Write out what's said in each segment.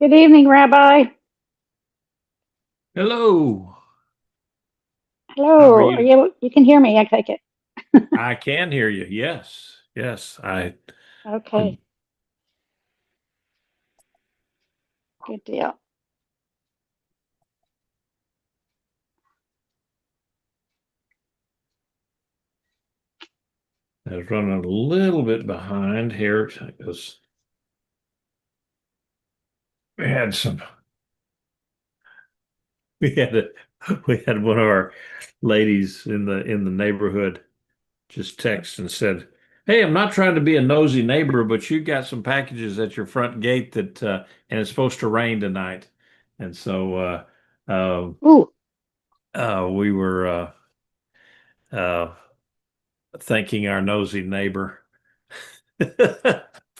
Good evening, Rabbi. Hello. How are Hello. Are you? you can hear me, I take it. I can hear you. Yes. Yes. I Okay, good deal. was running a little bit behind here because we had some we had a, we had one of our ladies in the neighborhood just text and said, "Hey, I'm not trying to be a nosy neighbor, but you got some packages at your front gate that and it's supposed to rain tonight." And so uh Ooh, we were uh thanking our nosy neighbor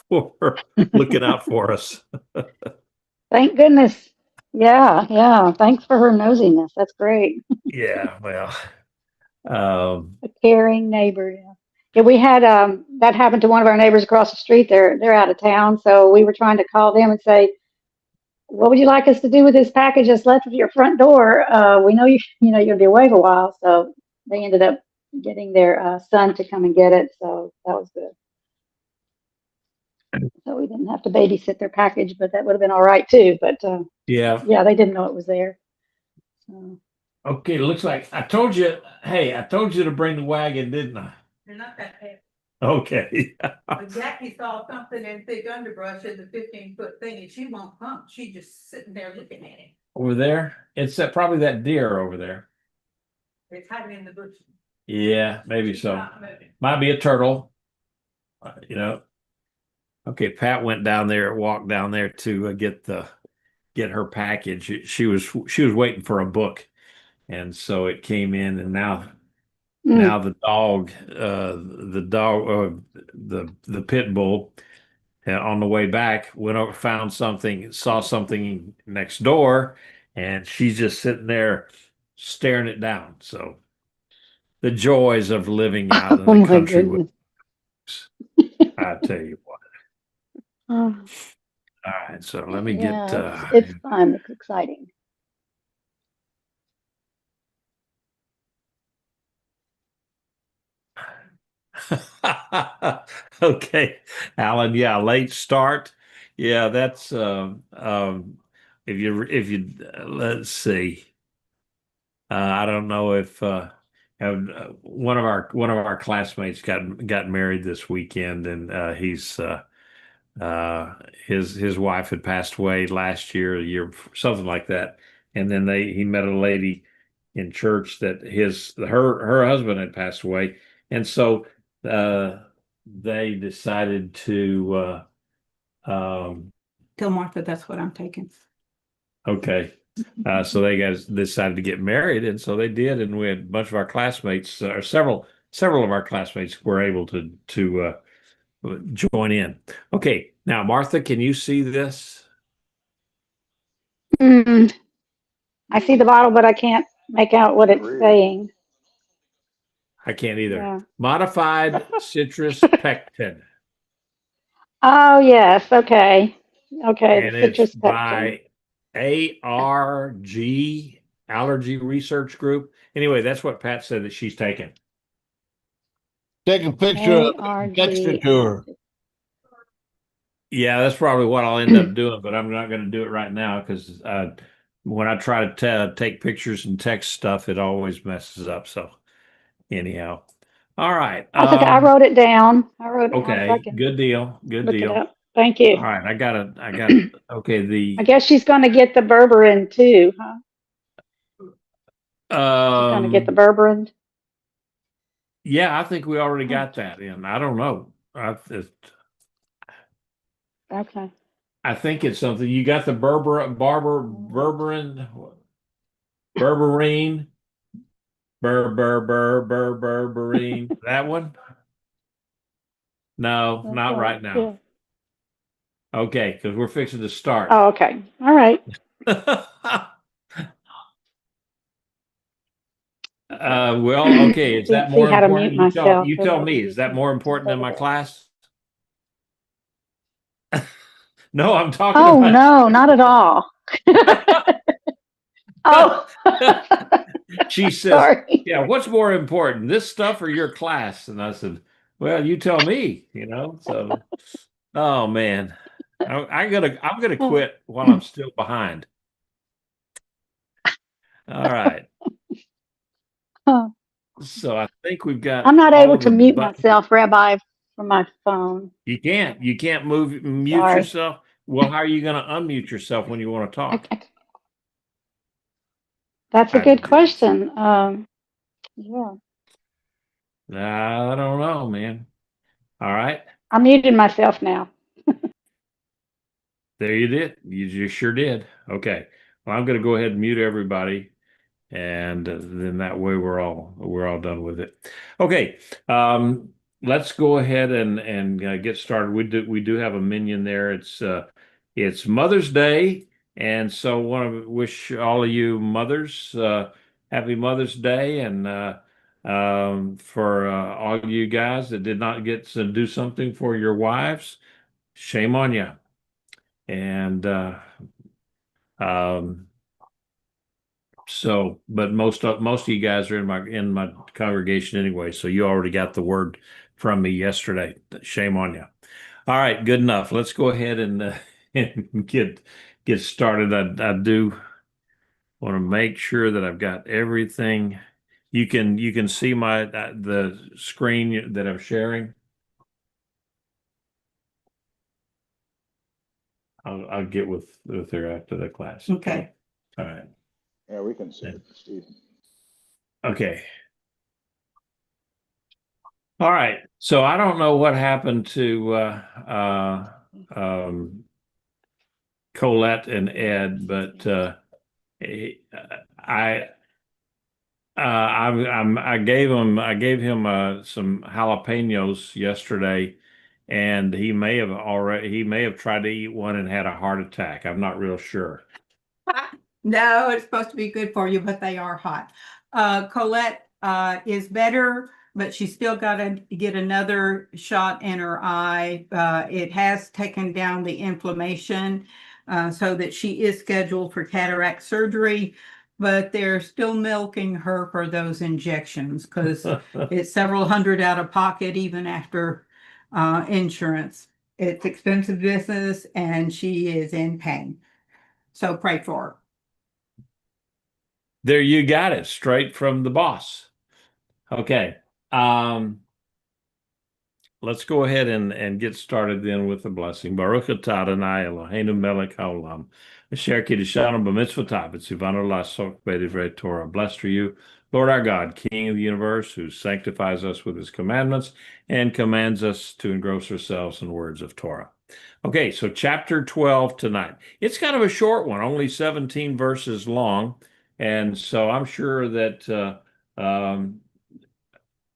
for looking out for us. thank goodness. Yeah, yeah. Thanks for her nosiness. That's great. Yeah, well, um, A caring neighbor. Yeah. Yeah, we had that happened to one of our neighbors across the street. They're out of town, so we were trying to call them and say, "What would you like us to do with this package that's left at your front door? We know you know you'll be away for a while." So they ended up getting their son to come and get it. So that was good. So we didn't have to babysit their package, but that would have been all right too. But yeah. yeah, they didn't know it was there. So, Okay, looks like I told you. Hey, I told you to bring the wagon, didn't I? They're not that bad. Okay. But Jackie saw something in thick underbrush in the 15-foot thing and she won't come. She just sitting there looking at it. Over there, it's probably that deer over there. It's hiding in the bush. Yeah, maybe She's so. not moving. Might be a turtle. You know. Okay, Pat went down there, walked down there to get her package. She was waiting for a book, and so it came in, and now mm, the dog, the pit bull, on the way back went over, found something, saw something next door, and she's just sitting there staring it down. So the joys of living out in oh the my country with goodness. I tell you what. Oh, All right, so let me get yeah, it's fun. It's exciting. okay, Alan. Yeah, late start. Yeah, that's if you let's see. I don't know if one of our classmates got married this weekend, and he's uh, his wife had passed away last year, a year, something like that, and then he met a lady in church that her husband had passed away, and so uh, they decided to Tell Martha that's what I'm taking. okay. So they guys decided to get married, and so they did, and we had a bunch of our classmates, or several of our classmates were able to join in. Okay, now Martha, can you see this? Mm, I see the bottle, but I can't make out what it's saying. I can't either. Yeah. Modified citrus pectin, Oh yes. Okay. Okay. The and it's citrus pectin. by ARG Allergy Research Group. Anyway, that's what Pat said that she's taking. Take a picture of it and text it ARG. to her. Yeah, that's probably what I'll end up doing, but I'm not going to do it right now because when I try to take pictures and text stuff, it always messes up. So anyhow, all right. That's okay. I wrote it down. I wrote it down so I Okay, can good deal. Good look it deal. up. Thank All you. right, I got it. Okay, I guess she's going to get the berberine too, huh? She's going to get the um, berberine. yeah, I think we already Oh, got that in. I don't know. okay. I think it's something. You got the berberine, berberine. That one? No, That's not right. right now. Yeah. Okay, because we're fixing to start. Oh, okay. All right. Well, okay. Is that See more how to mute important? You tell myself you so tell nobody me. Is gets that more me important than my started. class? No, I'm talking Oh, about. no, not at all. Oh, She says, sorry. "Yeah, what's more important, this stuff or your class?" And I said, "Well, you tell me, you know." So, oh man, I'm gonna quit while I'm still behind. All right. So I think we've got I'm not all able of to the mute buttons. myself, Rabbi, from my phone. You can't mute Sorry. yourself. Well, how are you going to unmute yourself when you want to I, talk? I, that's a I, good question. Yeah, I don't know, man. All right. I muted myself now. There you did. You just sure did. Okay. Well, I'm going to go ahead and mute everybody, and then that way we're all done with it. Okay. Let's go ahead and get started. We do have a minion there. It's Mother's Day, and so want to wish all of you mothers happy Mother's Day, and for all of you guys that did not get to do something for your wives, shame on you. And um, so, but most of you guys are in my congregation anyway, so you already got the word from me yesterday. Shame on you. All right, good enough. Let's go ahead and, and get started. I do want to make sure that I've got everything. You can see my the screen that I'm sharing. I'll get with her after the class. Okay. All right. Yeah, we can see it, Steve. Okay. All right. So I don't know what happened to Colette and Ed, but I I gave him some jalapenos yesterday, and he may have tried to eat one and had a heart attack. I'm not real sure. No, it's supposed to be good for you, but they are hot. Colette is better, but she's still got to get another shot in her eye. It has taken down the inflammation, so that she is scheduled for cataract surgery, but they're still milking her for those injections because it's several hundred out of pocket even after insurance. It's expensive business and she is in pain. So pray for her. There you got it, straight from the boss. Okay. Let's go ahead and get started then with the blessing. Baruch atah Adonai Eloheinu melech haolam. Asher kiddushanu b'mitzvotav v'tzivanu la'asok b'divrei Torah. Blessed are you, Lord our God, King of the universe, who sanctifies us with his commandments and commands us to engross ourselves in words of Torah. Okay, so chapter 12 tonight. It's kind of a short one, only 17 verses long. And so I'm sure that, I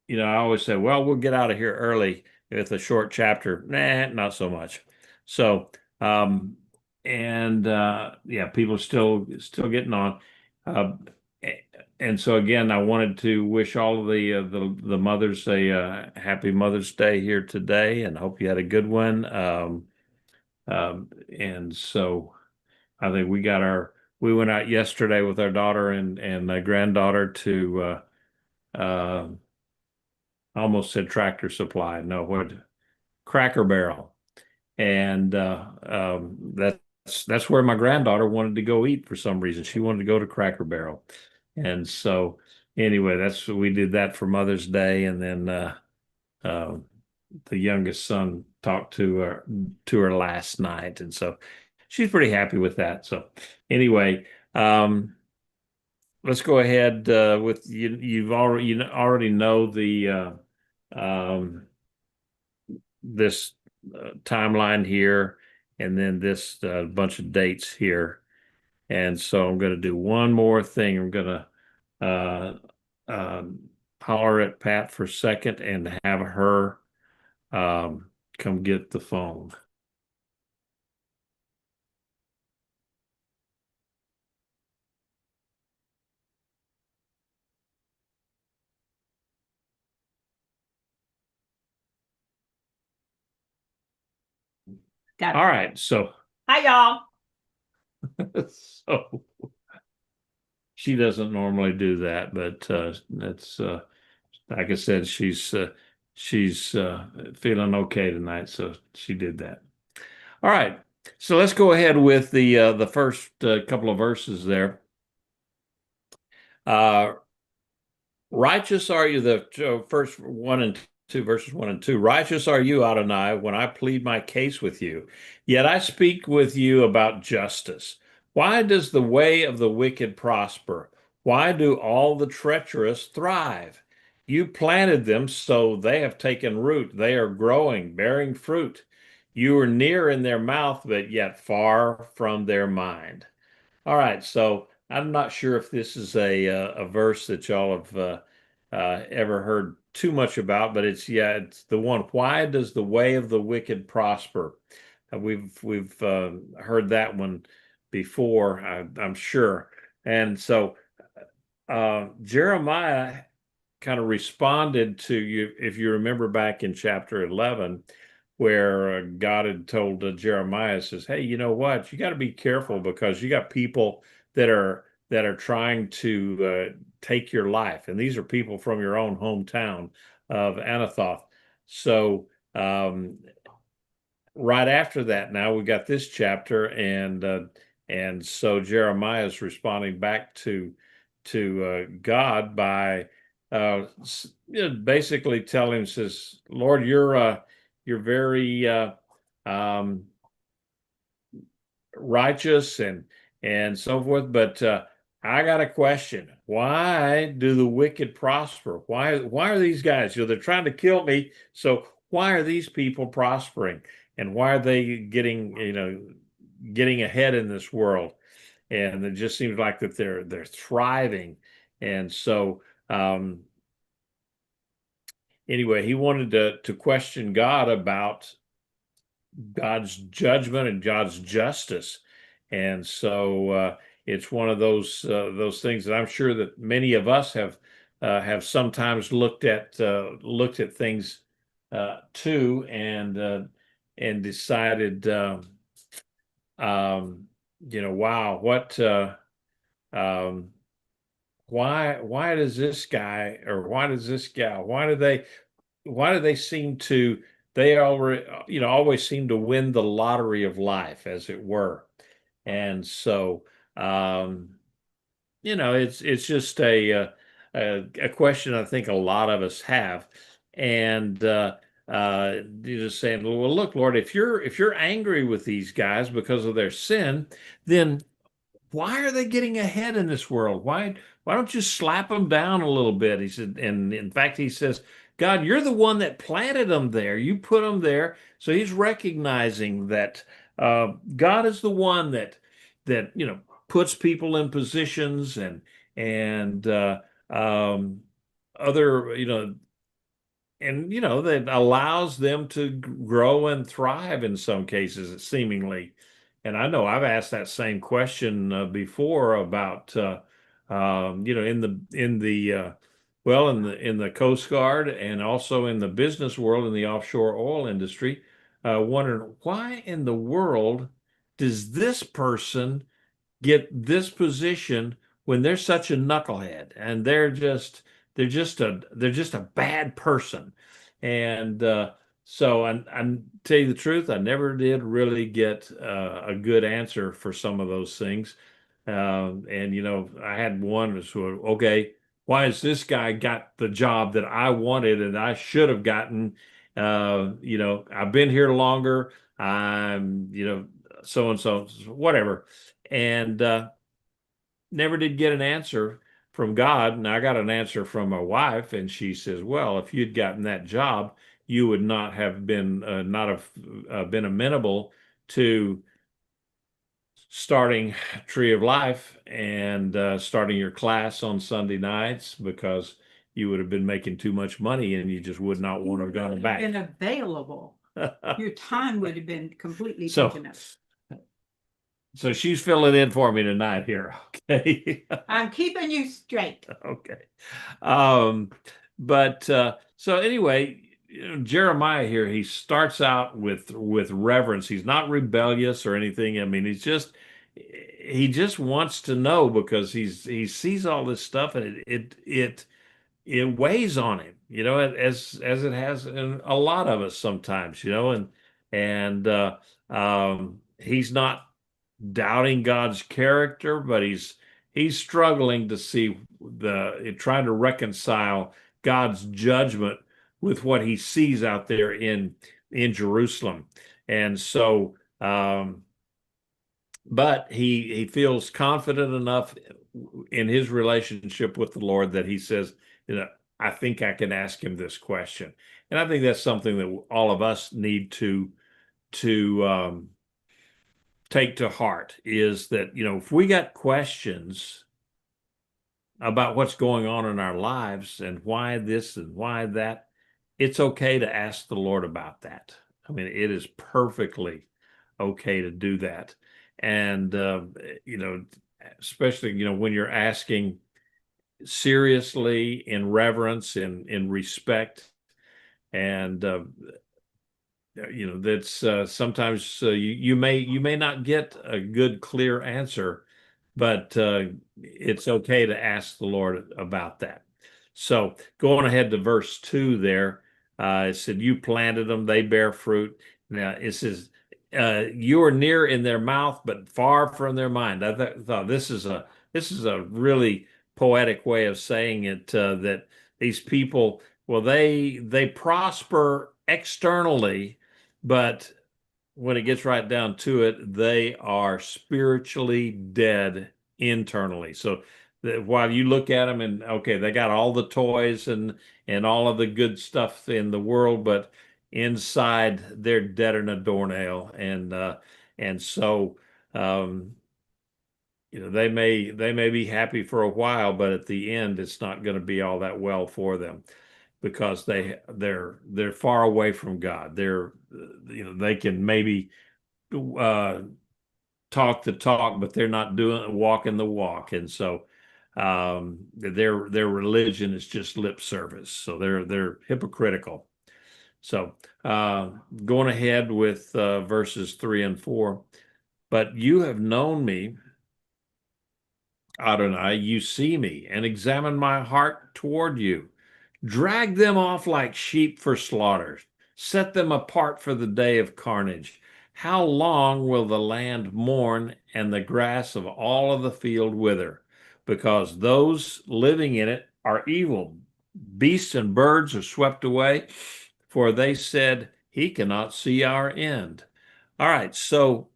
always say, well, we'll get out of here early with a short chapter. Nah, not so much. So, yeah, people are still getting on. Uh, and so again, I wanted to wish all of the mothers a happy Mother's Day here today, and hope you had a good one. And so I think we went out yesterday with our daughter and granddaughter to I almost said Tractor Supply. No, what? Cracker Barrel. And that's where my granddaughter wanted to go eat for some reason. She wanted to go to Cracker Barrel. And so anyway, we did that for Mother's Day. And then uh, the youngest son talked to her last night. And so she's pretty happy with that. So anyway, let's go ahead with you already know the um, this timeline here, and then this bunch of dates here. And so I'm going to do one more thing. I'm going to holler at Pat for a second and have her come get the phone. Got it. All right. So Hi, y'all. So she doesn't normally do that, but that's like I said, she's feeling okay tonight, so she did that. All right, so let's go ahead with the first couple of verses there. Righteous are you, the first 1 and 2, verses 1 and 2. Righteous are you, Adonai, when I plead my case with you. Yet I speak with you about justice. Why does the way of the wicked prosper? Why do all the treacherous thrive? You planted them, so they have taken root. They are growing, bearing fruit. You are near in their mouth, but yet far from their mind. All right, so I'm not sure if this is a verse that y'all have ever heard too much about, but it's the one. Why does the way of the wicked prosper? We've heard that one before, I'm sure, and so Jeremiah kind of responded to you, if you remember back in chapter 11, where God had told Jeremiah, says, "Hey, you know what? You got to be careful because you got people that are trying to take your life, and these are people from your own hometown of Anathoth." So right after that, now we got this chapter, and so Jeremiah is responding back to God by basically telling him, says, "Lord, you're very righteous and so forth, but I got a question. Why do the wicked prosper? Why are these guys? They're trying to kill me. So why are these people prospering? And why are they getting ahead in this world?" And it just seems like that they're thriving. And so anyway, he wanted to question God about God's judgment and God's justice. And so it's one of those things that I'm sure that many of us have sometimes looked at things too, and decided, wow, what why does this guy, or why does this gal, why do they seem to, they already always seem to win the lottery of life, as it were. And so it's just a question I think a lot of us have. And you're just saying, well, look, Lord, if you're angry with these guys because of their sin, then why are they getting ahead in this world? Why don't you slap them down a little bit? He said, and in fact, he says, God, you're the one that planted them there. You put them there. So he's recognizing that God is the one that puts people in positions and other that allows them to grow and thrive in some cases, seemingly. And I know I've asked that same question before about in the Coast Guard, and also in the business world, in the offshore oil industry, wondering, why in the world does this person get this position when they're such a knucklehead, and they're just a bad person. And so I tell you the truth, I never did really get a good answer for some of those things. And I had one was, okay, why has this guy got the job that I wanted and I should have gotten? I've been here longer. I'm, so and so, whatever. And never did get an answer from God. And I got an answer from my wife, and she says, well, if you'd gotten that job, you would not have been been amenable to starting Tree of Life and starting your class on Sunday nights, because you would have been making too much money and you just would not want to have gone back. Been available. Your time would have been completely So- taken up. So she's filling in for me tonight here. Okay. I'm keeping you straight. Okay. But so anyway, Jeremiah here, he starts out with reverence. He's not rebellious or anything. I mean, he just wants to know because he sees all this stuff and it weighs on him, as it has in a lot of us sometimes, and he's not doubting God's character, but he's struggling to see trying to reconcile God's judgment with what he sees out there in Jerusalem. And so but he feels confident enough in his relationship with the Lord that he says, I think I can ask him this question. And I think that's something that all of us need to take to heart, is that, if we got questions about what's going on in our lives and why this and why that, it's okay to ask the Lord about that. I mean, it is perfectly okay to do that. And, especially, when you're asking seriously, in reverence, in respect, and, that's sometimes you may not get a good, clear answer, but it's okay to ask the Lord about that. So going ahead to verse 2 there, it said, "You planted them; they bear fruit." Now it says, "You are near in their mouth, but far from their mind." I thought this is a really poetic way of saying it. That these people, well, they prosper externally, but when it gets right down to it, they are spiritually dead internally. So while you look at them and okay, they got all the toys and all of the good stuff in the world, but inside they're deader than a doornail, and so they may be happy for a while, but at the end, it's not going to be all that well for them, because they're far away from God. They can maybe talk the talk, but they're not walking the walk, and so their religion is just lip service. So they're hypocritical. So going ahead with verses 3 and 4, "But you have known me, Adonai, you see me, and examine my heart toward you. Drag them off like sheep for slaughter. Set them apart for the day of carnage. How long will the land mourn and the grass of all of the field wither? Because those living in it are evil. Beasts and birds are swept away, for they said, he cannot see our end." All right, so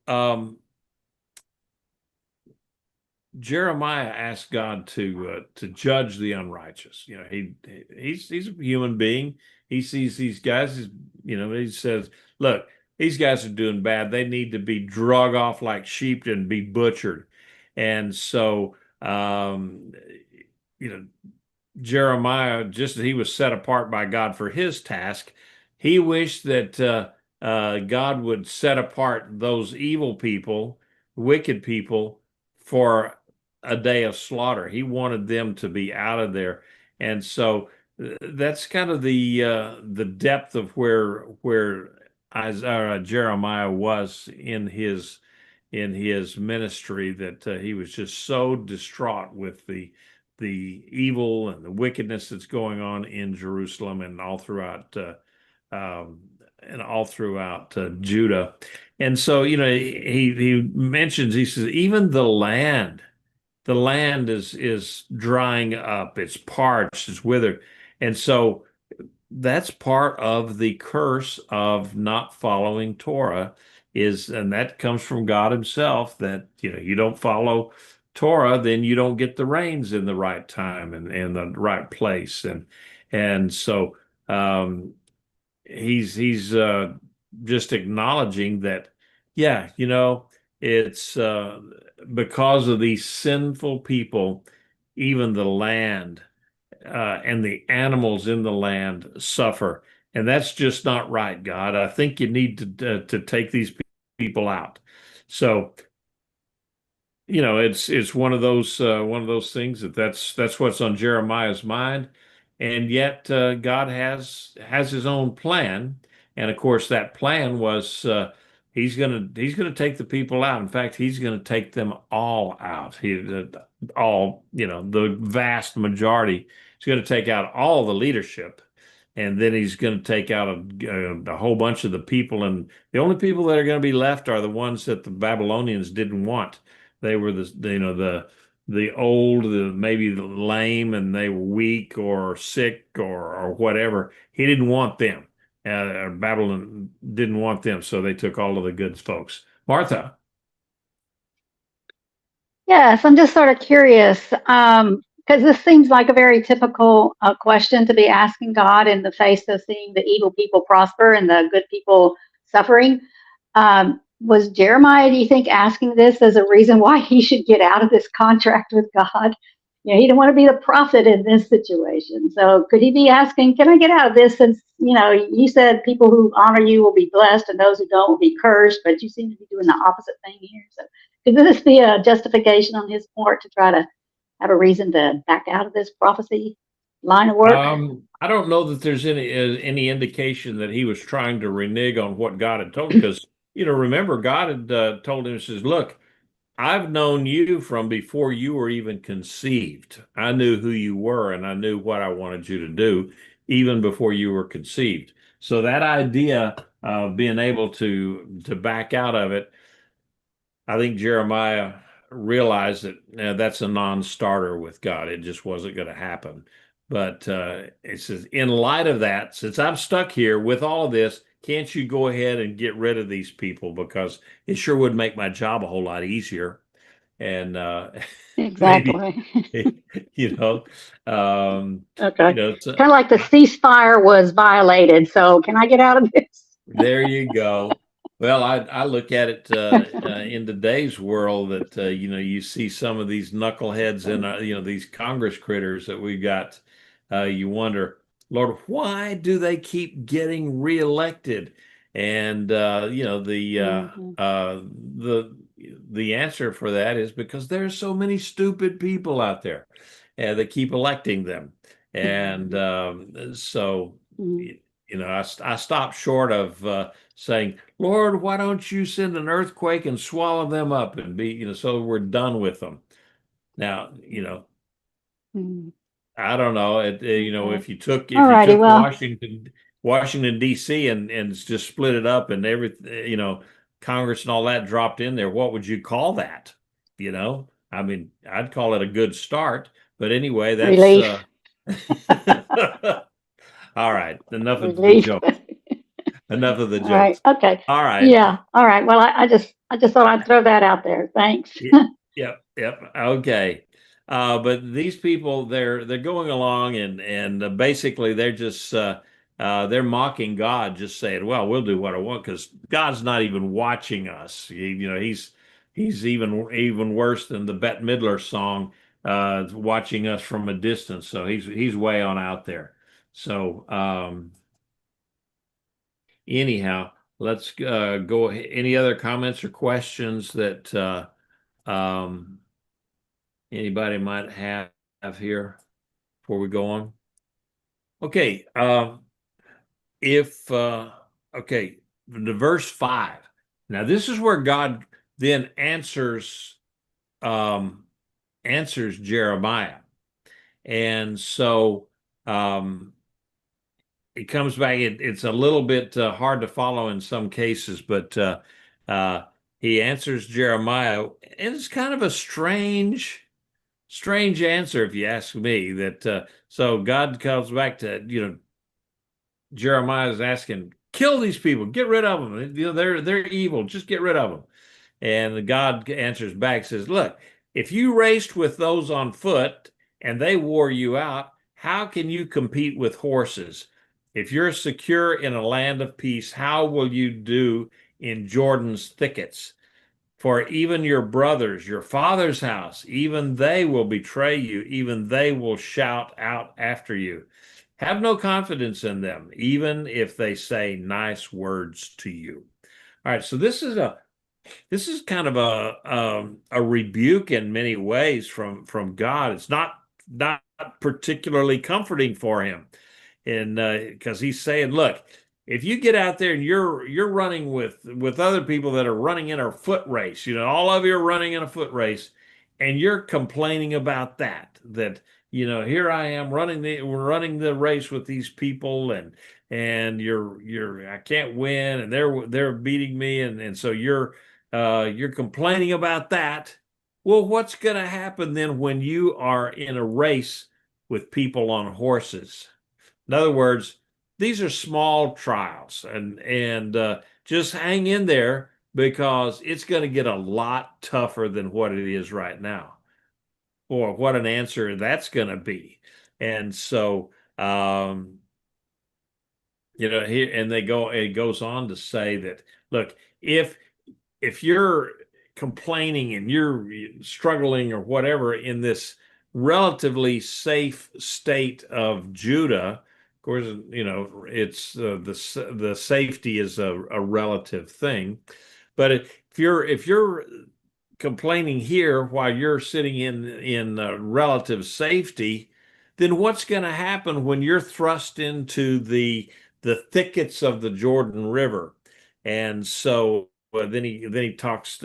Jeremiah asked God to judge the unrighteous. He's a human being. He sees these guys. He says, "Look, these guys are doing bad. They need to be drug off like sheep and be butchered." And so, Jeremiah, just as he was set apart by God for his task, he wished that God would set apart those evil people, wicked people, for a day of slaughter. He wanted them to be out of there. And so that's kind of the depth of where Jeremiah was in his ministry, that he was just so distraught with the evil and the wickedness that's going on in Jerusalem and all throughout Judah. And so he mentions, he says, even the land is drying up, it's parched, it's withered. And so that's part of the curse of not following Torah, and that comes from God himself, that you don't follow Torah, then you don't get the rains in the right time and the right place. And so he's just acknowledging that, yeah, it's because of these sinful people, even the land and the animals in the land suffer. And that's just not right, God. I think you need to take these people out. So, it's one of those things that's what's on Jeremiah's mind. and yet God has His own plan, and of course that plan was he's gonna take the people out. In fact, He's gonna take them all out. All the vast majority. He's gonna take out all the leadership, and then He's gonna take out a whole bunch of the people, and the only people that are going to be left are the ones that the Babylonians didn't want. They were the old, maybe the lame, and they were weak or sick or whatever. He didn't want them. Babylon didn't want them, so they took all of the good folks. Martha. Yes, I'm just sort of curious, because this seems like a very typical question to be asking God in the face of seeing the evil people prosper and the good people suffering. Was Jeremiah, do you think, asking this as a reason why he should get out of this contract with God? He didn't want to be the prophet in this situation. So could he be asking, can I get out of this since, you said people who honor you will be blessed and those who don't will be cursed, but you seem to be doing the opposite thing here. So could this be a justification on his part to try to have a reason to back out of this prophecy line of work? I don't know that there's any indication that he was trying to renege on what God had told him, because remember, God had told him, says, look, I've known you from before you were even conceived. I knew who you were, and I knew what I wanted you to do even before you were conceived. So that idea of being able to back out of it, I think Jeremiah realized that that's a non-starter with God. It just wasn't going to happen. But it says, in light of that, since I'm stuck here with all of this, can't you go ahead and get rid of these people? Because it sure would make my job a whole lot easier. And Exactly. maybe, okay. Kind of like the ceasefire was violated. So can I get out of this? There you go. Well, I look at it in today's world that you see some of these knuckleheads and these Congress critters that we got. You wonder, Lord, why do they keep getting reelected? And the answer for that is because there's so many stupid people out there that keep electing them, and so. I stopped short of saying, Lord, why don't you send an earthquake and swallow them up and be, so we're done with them. Now, I don't know. If you took Washington D.C. and just split it up and everything, Congress and all that dropped in there, what would you call that? I mean, I'd call it a good start. But anyway, that's all right. Enough of the joke. Enough of the jokes. All right. Okay. All right. Yeah. All right. Well, I just thought I'd throw that out there. Thanks. Yep. Okay. But these people, they're going along and basically they're just they're mocking God, just saying, "Well, we'll do what I want," because God's not even watching us. He's even worse than the Bette Midler song, watching us from a distance. So he's way on out there. So anyhow, let's go. Any other comments or questions that anybody might have here before we go on? Okay. Okay, the verse 5. Now this is where God then answers Jeremiah. And so it comes back. It's a little bit hard to follow in some cases, but he answers Jeremiah, and it's kind of a strange answer, if you ask me. That so God comes back to Jeremiah is asking, kill these people, get rid of them. They're evil, just get rid of them. And God answers back, says, look, if you raced with those on foot and they wore you out, how can you compete with horses? If you're secure in a land of peace, how will you do in Jordan's thickets? For even your brothers, your father's house, even they will betray you, even they will shout out after you. Have no confidence in them, even if they say nice words to you. All right, so this is kind of a rebuke in many ways from God. It's not particularly comforting for him. And because he's saying, look, if you get out there and you're running with other people that are running in a foot race, all of you are running in a foot race, and you're complaining about that here I am running the race with these people, and I can't win, and they're beating me, and so you're complaining about that. Well, what's going to happen then when you are in a race with people on horses? In other words, these are small trials, and just hang in there, because it's going to get a lot tougher than what it is right now, or what an answer that's going to be. And so, here, and it goes on to say that, look, if you're complaining and you're struggling or whatever in this relatively safe state of Judah, of course, it's the safety is a relative thing. But if you're complaining here while you're sitting in relative safety, then what's going to happen when you're thrust into the thickets of the Jordan River? And so then he tells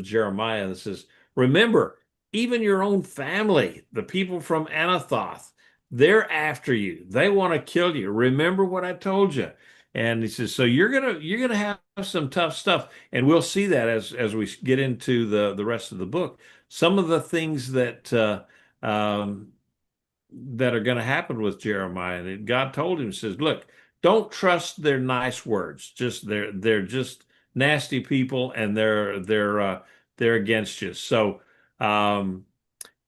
Jeremiah and says, remember, even your own family, the people from Anathoth, they're after you. They want to kill you. Remember what I told you. And he says, so you're gonna have some tough stuff, and we'll see that as we get into the rest of the book. Some of the things that that are going to happen with Jeremiah. And God told him, says, look, don't trust their nice words. They're just nasty people, and they're against you. So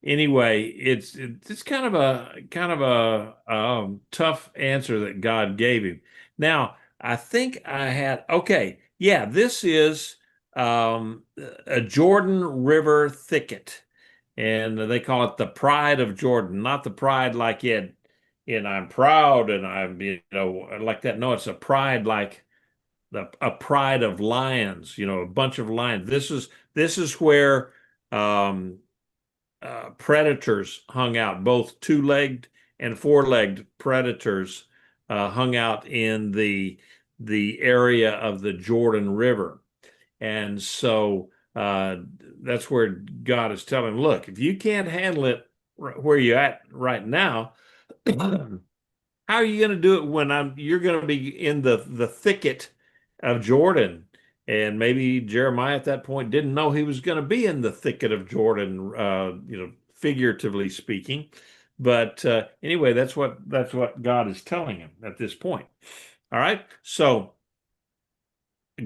anyway, it's kind of a tough answer that God gave him. Now, I think this is a Jordan River thicket, and they call it the Pride of Jordan, not the pride like in I'm proud and I'm like that. No, it's a pride like a pride of lions, a bunch of lions. This is where predators hung out, both two-legged and four-legged predators hung out in the area of the Jordan River. And so that's where God is telling him, look, if you can't handle it where you're at right now, how are you going to do it when you're going to be in the thicket of Jordan? And maybe Jeremiah at that point didn't know he was going to be in the thicket of Jordan, figuratively speaking. But anyway, that's what God is telling him at this point. All right. So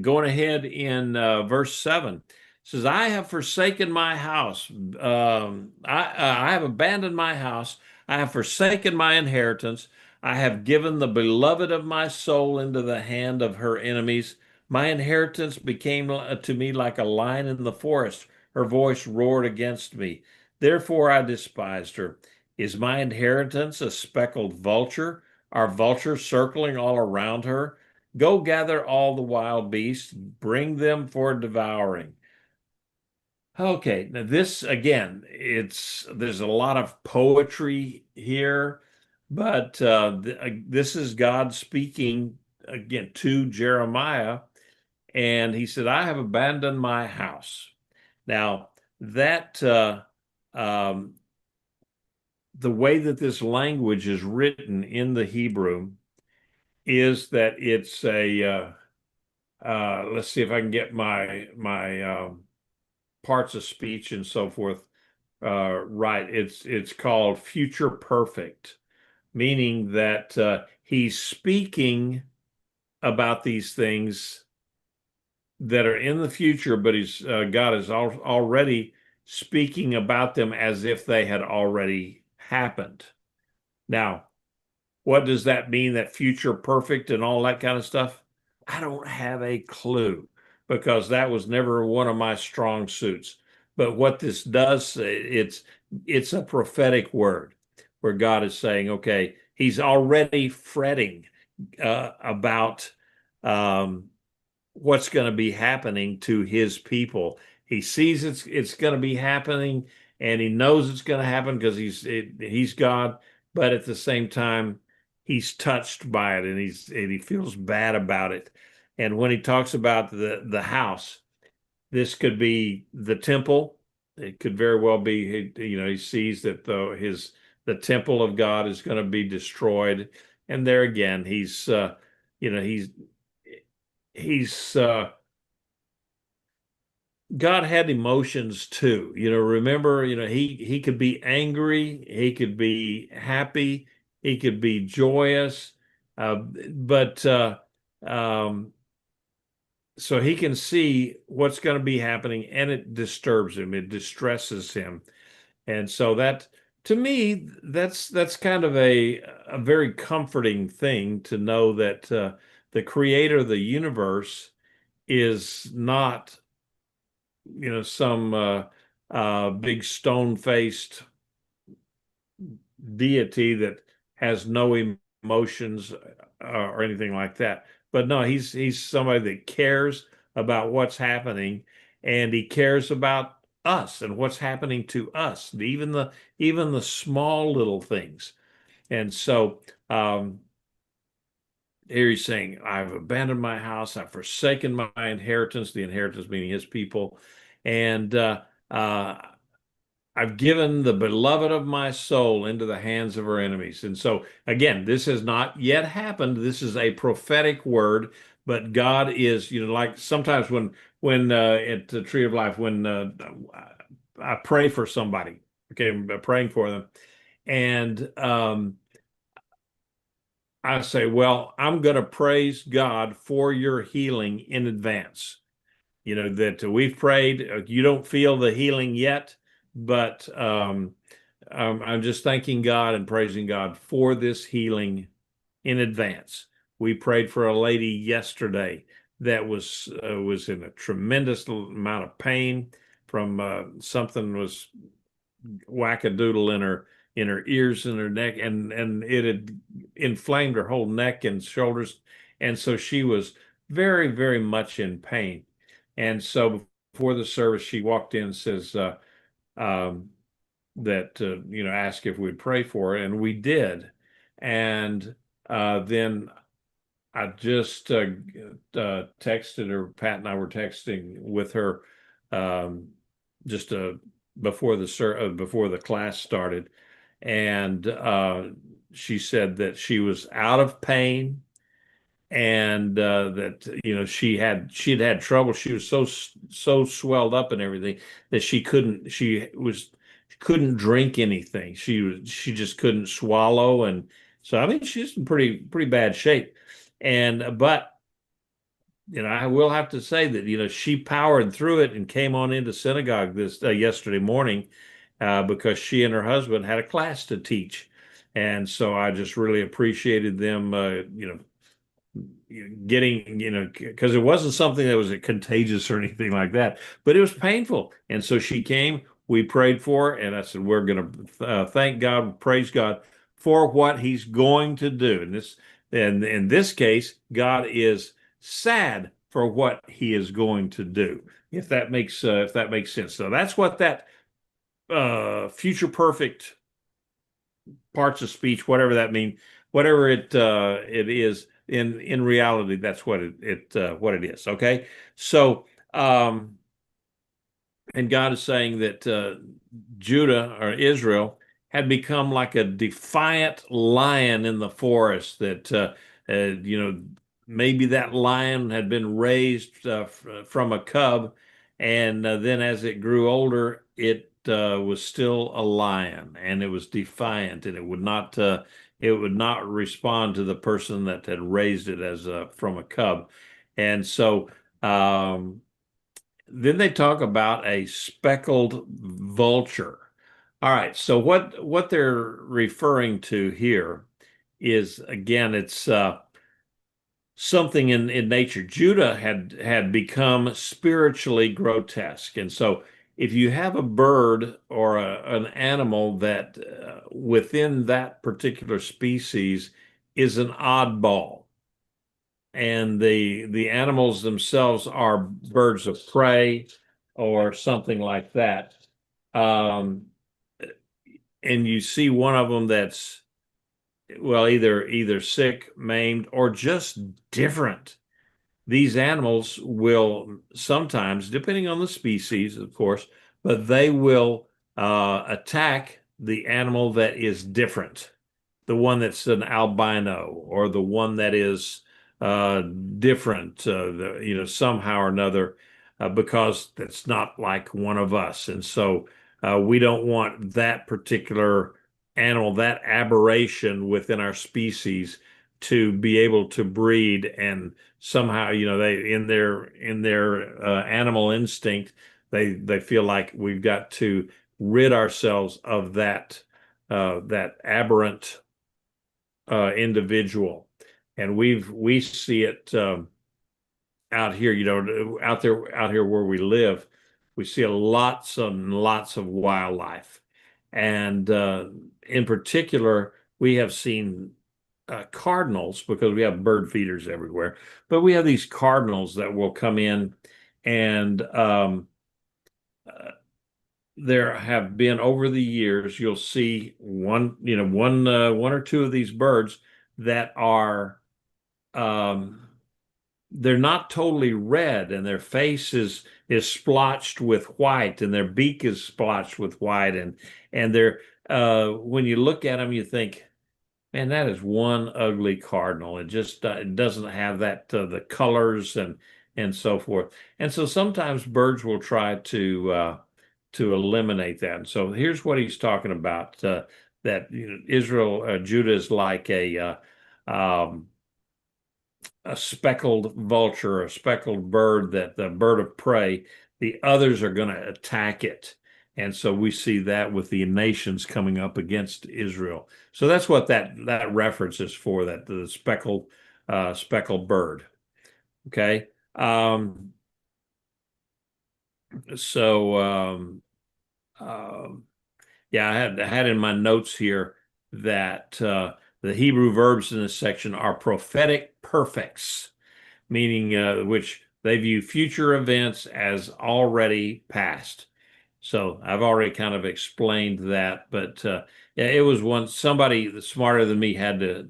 going ahead in verse 7, it says, I have forsaken my house. I have abandoned my house. I have forsaken my inheritance. I have given the beloved of my soul into the hand of her enemies. My inheritance became to me like a lion in the forest. Her voice roared against me. Therefore I despised her. Is my inheritance a speckled vulture? Are vultures circling all around her? Go gather all the wild beasts, bring them for devouring. Okay, now this again, there's a lot of poetry here, but this is God speaking again to Jeremiah, and he said, I have abandoned my house. Now, that the way that this language is written in the Hebrew is that it's a let's see if I can get my parts of speech and so forth right. It's called future perfect, meaning that he's speaking about these things that are in the future, but God is already speaking about them as if they had already happened. Now, what does that mean, that future perfect and all that kind of stuff? I don't have a clue, because that was never one of my strong suits. But what this does, it's a prophetic word where God is saying, okay, he's already fretting about what's going to be happening to his people. He sees it's going to be happening, and he knows it's going to happen because he's God, but at the same time, he's touched by it, and he feels bad about it. And when he talks about the house, this could be the temple. It could very well be, he sees that the temple of God is going to be destroyed, and there again, he's God had emotions too. Remember, he could be angry, he could be happy, he could be joyous, but so he can see what's going to be happening, and it disturbs him, it distresses him. And so that, to me, that's kind of a very comforting thing to know that the creator of the universe is not, some big stone-faced deity that has no emotions or anything like that. But no, he's somebody that cares about what's happening, and he cares about us and what's happening to us, even the small little things. And so here he's saying, I've abandoned my house, I've forsaken my inheritance, the inheritance meaning his people, and I've given the beloved of my soul into the hands of her enemies. And so, again, this has not yet happened. This is a prophetic word, but God is, like sometimes when at the Tree of Life, when I pray for somebody, okay, I'm praying for them, and I say, well, I'm going to praise God for your healing in advance. That we've prayed, you don't feel the healing yet, but I'm just thanking God and praising God for this healing in advance. We prayed for a lady yesterday that was in a tremendous amount of pain from something was wackadoodle in her ears and her neck, and it had inflamed her whole neck and shoulders, and so she was very, very much in pain. And so before the service, she walked in and says that asked if we'd pray for her, and we did. And then I just texted her. Pat and I were texting with her just before the class started, and she said that she was out of pain, and that she'd had trouble. She was so swelled up and everything that she couldn't drink anything. She just couldn't swallow, and so I mean she's in pretty bad shape. And but I will have to say that she powered through it and came on into synagogue this yesterday morning because she and her husband had a class to teach, and so I just really appreciated them getting, because it wasn't something that was contagious or anything like that, but it was painful. And so she came, we prayed for her, and I said, we're going to thank God, praise God for what he's going to do. And in this case, God is sad for what he is going to do, if that makes sense. So that's what that future perfect parts of speech, whatever that means, whatever it is, in reality, that's what it is. Okay. So and God is saying that Judah or Israel had become like a defiant lion in the forest, that maybe that lion had been raised from a cub, and then as it grew older, it was still a lion, and it was defiant, and it would not respond to the person that had raised it as from a cub. And so then they talk about a speckled vulture. All right, so what they're referring to here is, again, it's something in nature. Judah had become spiritually grotesque, and so if you have a bird or an animal that within that particular species is an oddball, and the animals themselves are birds of prey or something like that, and you see one of them that's, well, either sick, maimed, or just different, these animals will sometimes, depending on the species, of course, but they will attack the animal that is different, the one that's an albino or the one that is different, somehow or another, because that's not like one of us. And so we don't want that particular animal, that aberration within our species, to be able to breed, and somehow, they in their animal instinct, they feel like we've got to rid ourselves of that aberrant individual. And we see it out here, out here where we live. We see lots and lots of wildlife, and in particular, we have seen cardinals, because we have bird feeders everywhere. But we have these cardinals that will come in, and there have been, over the years, you'll see one or two of these birds that are they're not totally red, and their face is splotched with white, and their beak is splotched with white, and they're when you look at them, you think, man, that is one ugly cardinal. It just it doesn't have that the colors and so forth. And so sometimes birds will try to eliminate that. And so here's what he's talking about: that Israel, Judah is like a speckled vulture, a speckled bird, that the bird of prey. The others are going to attack it. And so we see that with the nations coming up against Israel. So that's what that reference is for, that the speckled bird. Okay. Yeah, I had in my notes here that the Hebrew verbs in this section are prophetic perfects, meaning which they view future events as already past. So I've already kind of explained that, but yeah, it was somebody smarter than me had to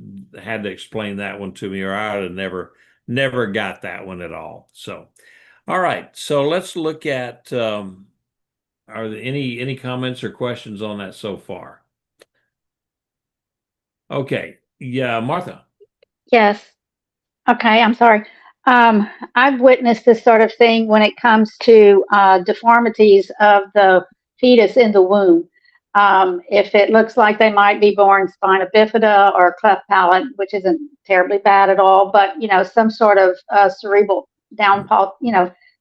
explain that one to me, or I would have never got that one at all. So, all right, so let's look at are there any comments or questions on that so far? Okay, yeah, Martha. Yes. Okay, I'm sorry. I've witnessed this sort of thing when it comes to deformities of the fetus in the womb. If it looks like they might be born spina bifida or cleft palate, which isn't terribly bad at all, but some sort of cerebral down,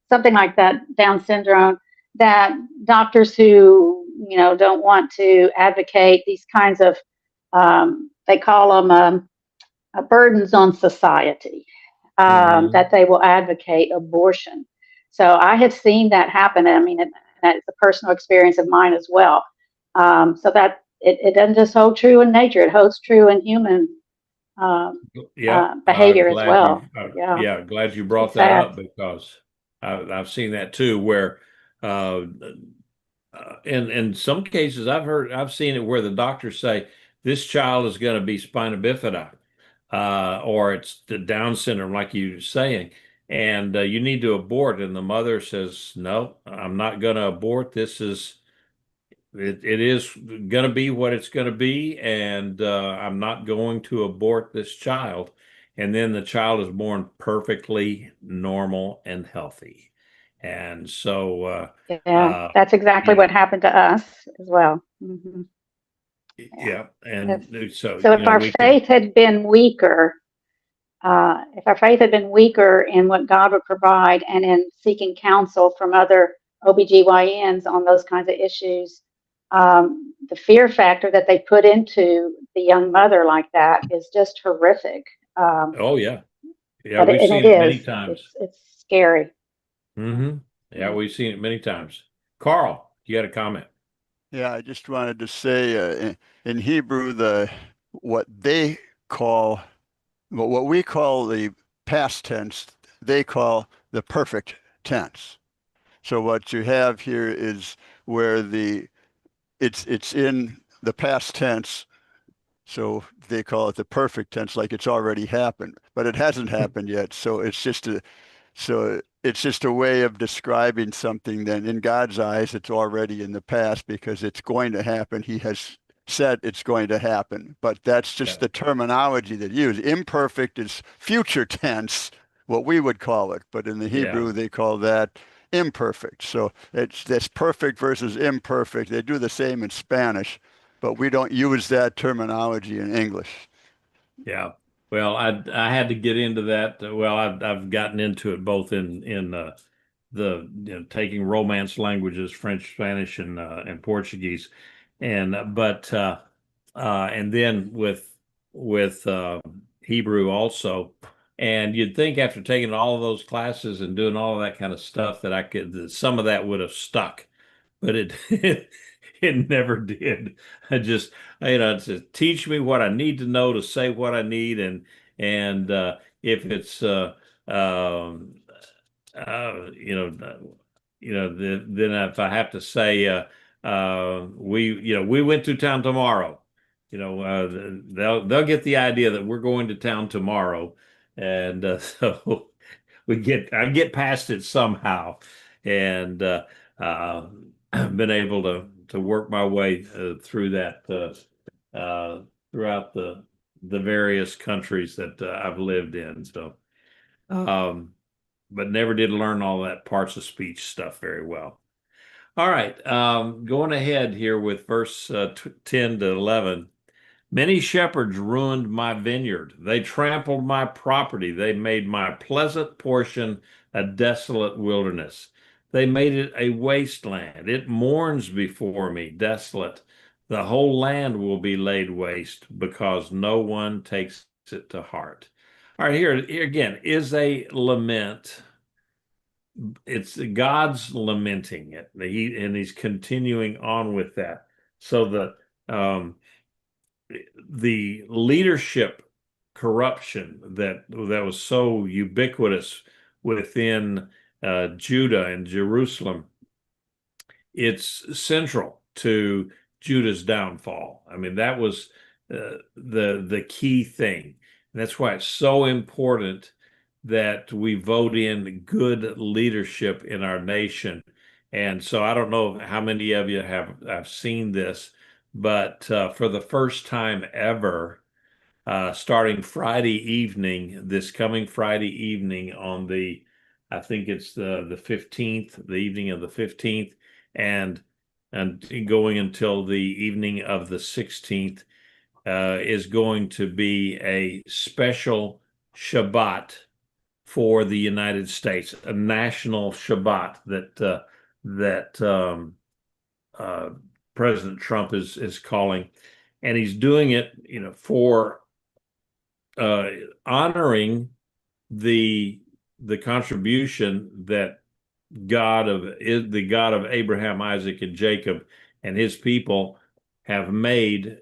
something like that, Down syndrome, that doctors who don't want to advocate these kinds of, they call them burdens on society, that they will advocate abortion. So I have seen that happen. I mean, that's a personal experience of mine as well. So that it doesn't just hold true in nature; it holds true in human behavior as well. Yeah, glad you brought that up, because I've seen that too, where in some cases I've seen it where the doctors say this child is going to be spina bifida, or it's the Down syndrome, like you were saying, and you need to abort. And the mother says, no, I'm not going to abort. It is going to be what it's going to be, and I'm not going to abort this child. And then the child is born perfectly normal and healthy. And so, that's exactly what happened to us as well. Mm-hmm. Yeah. And so if our faith had been weaker, in what God would provide, and in seeking counsel from other OBGYNs on those kinds of issues, the fear factor that they put into the young mother like that is just horrific. Oh yeah. Yeah, we've seen it many times. It's scary. Mm-hmm. Yeah, we've seen it many times. Carl, you had a comment? Yeah, I just wanted to say in Hebrew, what we call the past tense, they call the perfect tense. So what you have here is where it's in the past tense. So they call it the perfect tense, like it's already happened, but it hasn't happened yet. So it's just a way of describing something that in God's eyes, it's already in the past because it's going to happen. He has said it's going to happen, but that's just the terminology that you use. Imperfect is future tense, what we would call it, but in the Hebrew, they call that imperfect. So that's perfect versus imperfect. They do the same in Spanish, but we don't use that terminology in English. Yeah. Well, I had to get into that. Well, I've gotten into it both in the taking Romance languages, French, Spanish, and Portuguese, and then with Hebrew also. And you'd think after taking all of those classes and doing all of that kind of stuff that some of that would have stuck, but it it never did. I just to teach me what I need to know to say what I need, and if it's then if I have to say we went to town tomorrow, they'll get the idea that we're going to town tomorrow, and so I get past it somehow, and been able to work my way through that throughout the various countries that I've lived in. So, but never did learn all that parts of speech stuff very well. All right, going ahead here with verse 10 to 11. Many shepherds ruined my vineyard. They trampled my property. They made my pleasant portion a desolate wilderness. They made it a wasteland. It mourns before me, desolate. The whole land will be laid waste because no one takes it to heart. All right, here again is a lament. It's God's lamenting it. He's continuing on with that. So the leadership corruption that was so ubiquitous within Judah and Jerusalem, it's central to Judah's downfall. I mean, that was the key thing. And that's why it's so important that we vote in good leadership in our nation. And so I don't know how many of you have seen this, but for the first time ever, starting Friday evening, this coming Friday evening on I think it's the 15th, the evening of the 15th, and going until the evening of the 16th, is going to be a special Shabbat for the United States, a national Shabbat that President Trump is calling, and he's doing it, for honoring the contribution that the God of Abraham, Isaac, and Jacob and his people have made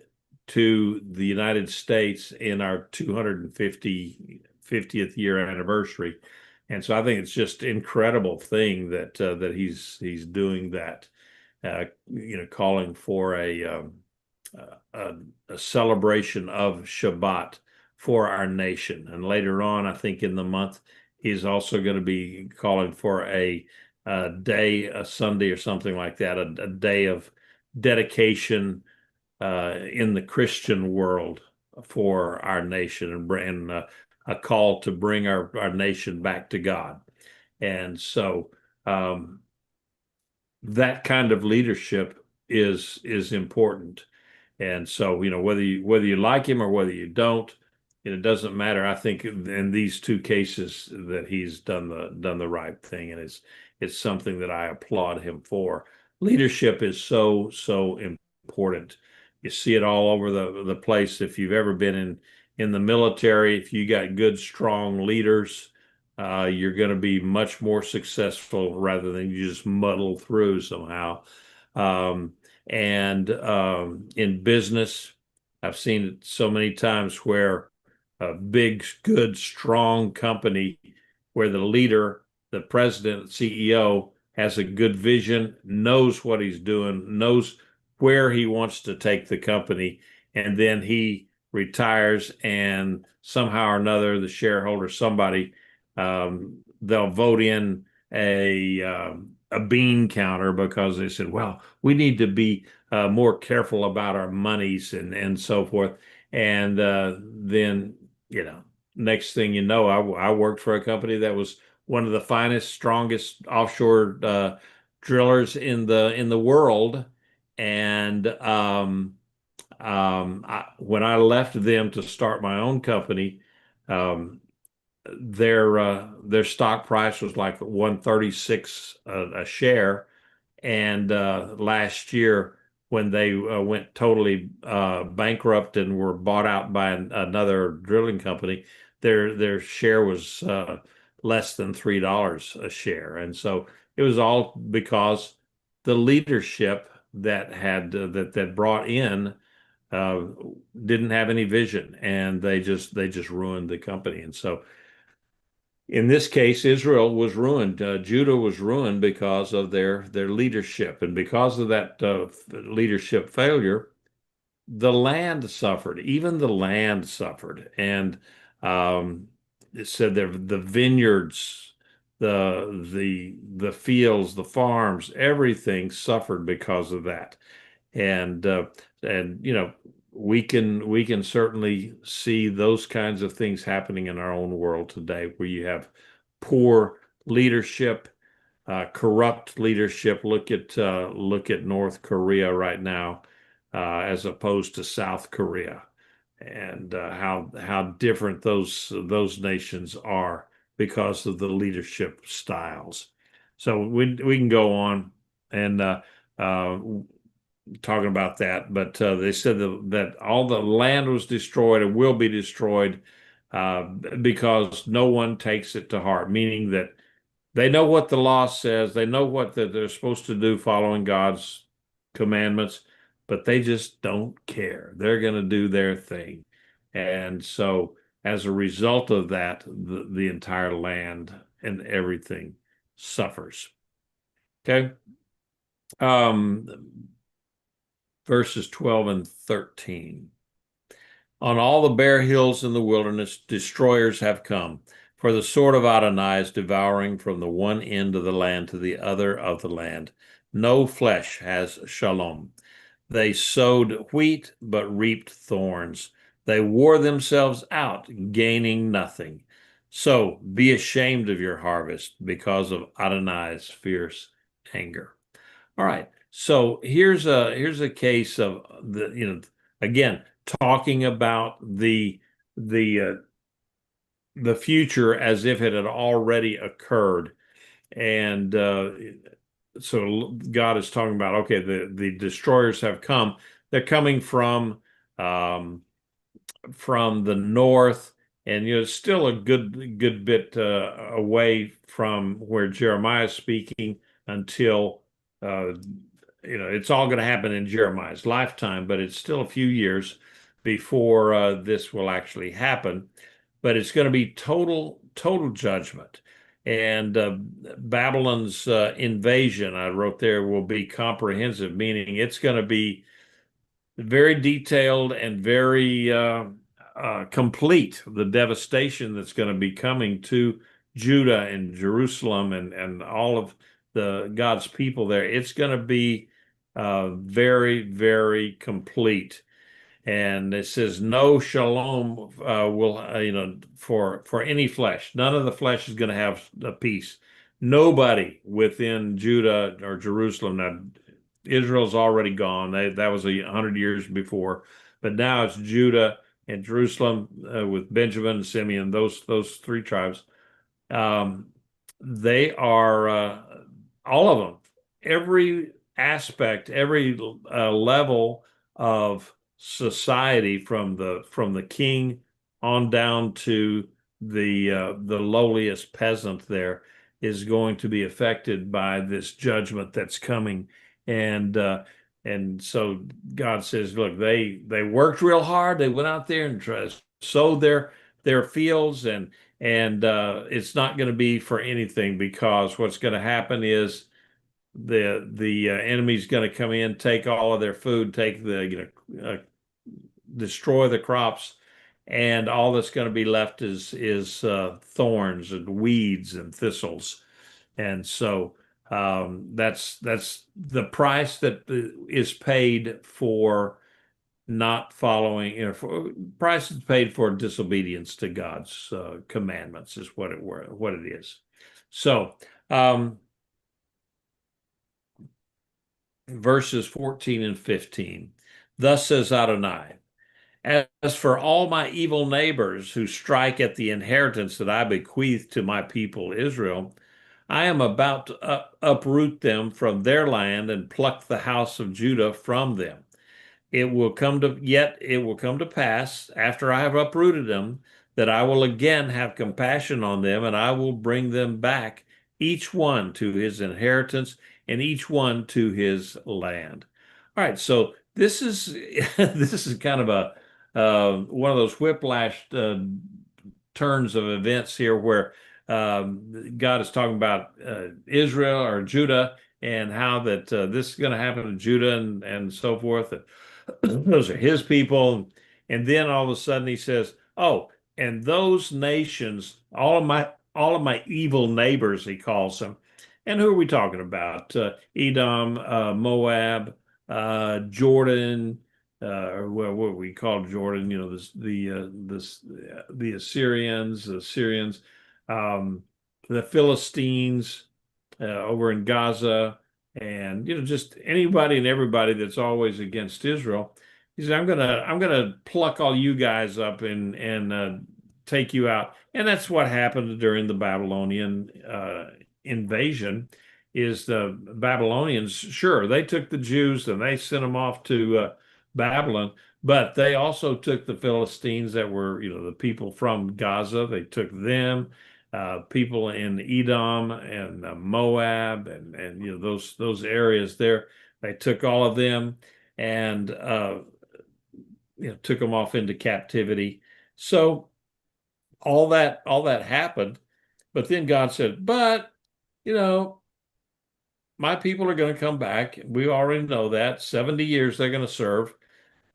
to the United States in our 250th year anniversary. And so I think it's just incredible thing that he's doing that, calling for a celebration of Shabbat for our nation. And later on, I think in the month, he's also going to be calling for a day, a Sunday or something like that, a day of dedication in the Christian world for our nation, and a call to bring our nation back to God. And so that kind of leadership is important. And so, whether you like him or whether you don't, it doesn't matter. I think in these two cases that he's done the right thing, and it's something that I applaud him for. Leadership is so important. You see it all over the place. If you've ever been in the military, if you got good, strong leaders, you're going to be much more successful rather than you just muddle through somehow. And in business, I've seen it so many times where a big, good, strong company where the leader, the president, CEO has a good vision, knows what he's doing, knows where he wants to take the company, and then he retires, and somehow or another, the shareholder, somebody, they'll vote in a bean counter because they said, well, we need to be more careful about our monies and so forth. And then, next thing you know, I worked for a company that was one of the finest, strongest offshore drillers in the world. And when I left them to start my own company, their stock price was like 136 a share, and last year when they went totally bankrupt and were bought out by another drilling company, their share was less than $3 a share, and so it was all because the leadership that had that brought in uh, didn't have any vision, and they just ruined the company. And so in this case, Israel was ruined. Judah was ruined because of their leadership, and because of that leadership failure, the land suffered. Even the land suffered, and it said there the vineyards, the fields, the farms, everything suffered because of that. And we can certainly see those kinds of things happening in our own world today, where you have poor leadership, corrupt leadership. Look at North Korea right now, as opposed to South Korea, and how different those nations are because of the leadership styles. So we can go on and talking about that, but they said that all the land was destroyed and will be destroyed because no one takes it to heart, meaning that they know what the law says, they know what that they're supposed to do following God's commandments, but they just don't care. They're going to do their thing. And so as a result of that, the entire land and everything suffers. Okay. Verses 12 and 13. On all the bare hills in the wilderness, destroyers have come, for the sword of Adonai is devouring from the one end of the land to the other of the land. No flesh has shalom. They sowed wheat, but reaped thorns. They wore themselves out, gaining nothing. So be ashamed of your harvest because of Adonai's fierce anger. All right. So here's a case of again, talking about the future as if it had already occurred. And so God is talking about, okay, the destroyers have come. They're coming from the north, and it's still a good bit away from where Jeremiah is speaking until it's all going to happen in Jeremiah's lifetime, but it's still a few years before this will actually happen. But it's going to be total judgment. And Babylon's invasion, I wrote there, will be comprehensive, meaning it's going to be very detailed and very complete. The devastation that's going to be coming to Judah and Jerusalem and all of God's people there, it's going to be very, very complete. And it says no shalom will for any flesh. None of the flesh is going to have a peace. Nobody within Judah or Jerusalem. Now Israel's already gone. That was 100 years before, but now it's Judah and Jerusalem with Benjamin and Simeon. Those three tribes. They are all of them. Every aspect, every level of society, from the king on down to the lowliest peasant there, is going to be affected by this judgment that's coming. And so God says, look, they worked real hard. They went out there and sowed their fields, and it's not going to be for anything, because what's going to happen is the enemy's going to come in, take all of their food, take destroy the crops, and all that's going to be left is thorns and weeds and thistles. And so that's the price that is paid for not following, price is paid for disobedience to God's commandments is what it is. So verses 14 and 15, thus says Adonai, as for all my evil neighbors who strike at the inheritance that I bequeath to my people Israel, I am about to uproot them from their land and pluck the house of Judah from them. It will come to pass after I have uprooted them that I will again have compassion on them, and I will bring them back, each one to his inheritance and each one to his land. All right, so this is this is kind of a one of those whiplash turns of events here where God is talking about Israel or Judah and how that this is going to happen to Judah and so forth. Those are his people. And then all of a sudden he says, oh, and those nations, all of my evil neighbors, he calls them. And who are we talking about? Edom, Moab, Jordan, or what we call Jordan, the Assyrians, the Philistines over in Gaza, and just anybody and everybody that's always against Israel. He said, I'm gonna pluck all you guys up and take you out. And that's what happened during the Babylonian invasion. Is the Babylonians, sure, they took the Jews and they sent them off to Babylon, but they also took the Philistines that were, the people from Gaza. They took them, people in Edom and Moab and those areas there. They took all of them and took them off into captivity. So all that happened, but then God said, but my people are going to come back. We already know that 70 years they're going to serve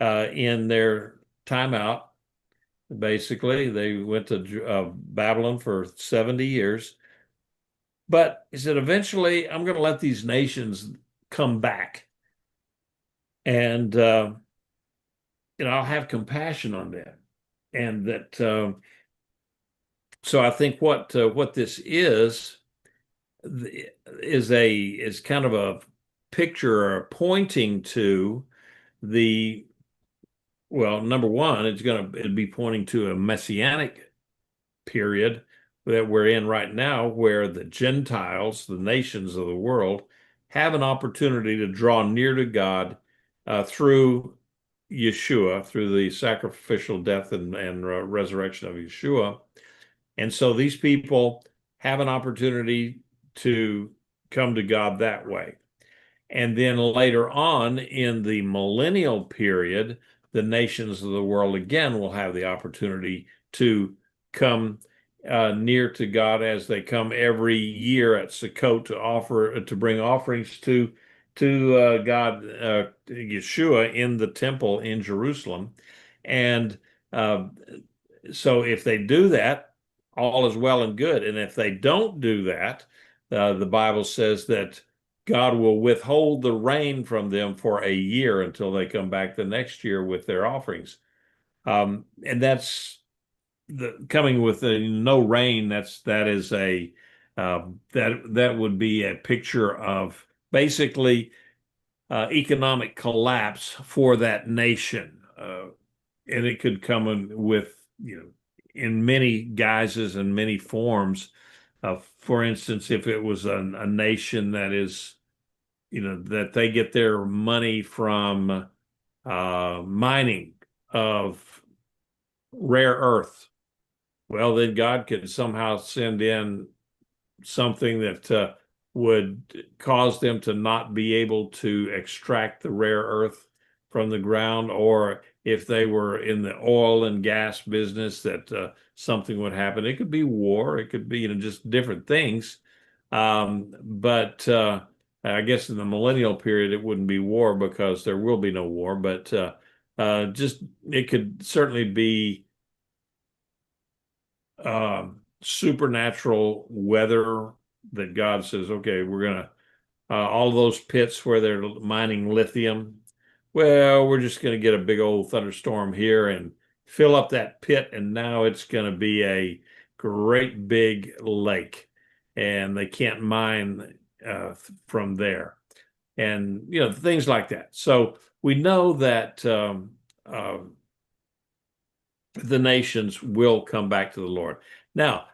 in their timeout. Basically, they went to Babylon for 70 years. But he said, eventually, I'm going to let these nations come back. And, I'll have compassion on them. And that, so I think what this is kind of a picture or pointing to number one, it'd be pointing to a messianic period that we're in right now, where the Gentiles, the nations of the world, have an opportunity to draw near to God through Yeshua, through the sacrificial death and resurrection of Yeshua. And so these people have an opportunity to come to God that way. And then later on in the millennial period, the nations of the world again will have the opportunity to come near to God as they come every year at Sukkot to bring offerings to God, Yeshua, in the temple in Jerusalem. And so if they do that, all is well and good. And if they don't do that, the Bible says that God will withhold the rain from them for a year until they come back the next year with their offerings. And that's coming with no rain. That would be a picture of basically economic collapse for that nation. And it could come with, in many guises and many forms. For instance, if it was a nation that is, that they get their money from mining of rare earth, well, then God could somehow send in something that would cause them to not be able to extract the rare earth from the ground. Or if they were in the oil and gas business, that something would happen. It could be war. It could be, just different things. But I guess in the millennial period, it wouldn't be war because there will be no war, but just it could certainly be supernatural weather that God says, okay, we're gonna all those pits where they're mining lithium. Well, we're just gonna get a big old thunderstorm here and fill up that pit, and now it's gonna be a great big lake, and they can't mine from there, and things like that. So we know that the nations will come back to the Lord. Now,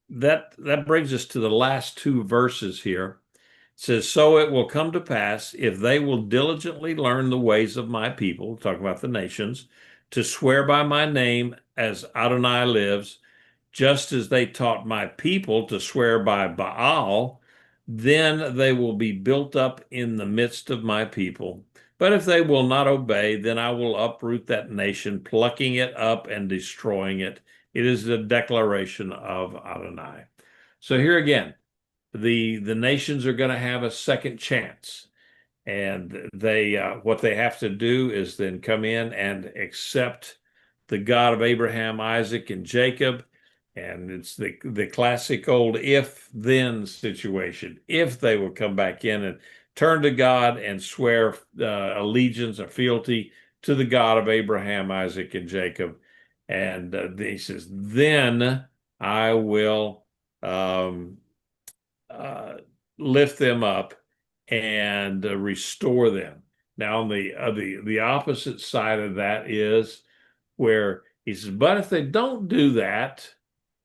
that brings us to the last two verses here. It says, "So it will come to pass, if they will diligently learn the ways of my people," talk about the nations, "to swear by my name as Adonai lives, just as they taught my people to swear by Baal, then they will be built up in the midst of my people. But if they will not obey, then I will uproot that nation, plucking it up and destroying it. It is the declaration of Adonai." So here again, the nations are going to have a second chance. And they what they have to do is then come in and accept the God of Abraham, Isaac, and Jacob. And it's the classic old if-then situation. If they will come back in and turn to God and swear allegiance or fealty to the God of Abraham, Isaac, and Jacob. And he says, then I will lift them up and restore them. Now, on the opposite side of that is where he says, but if they don't do that,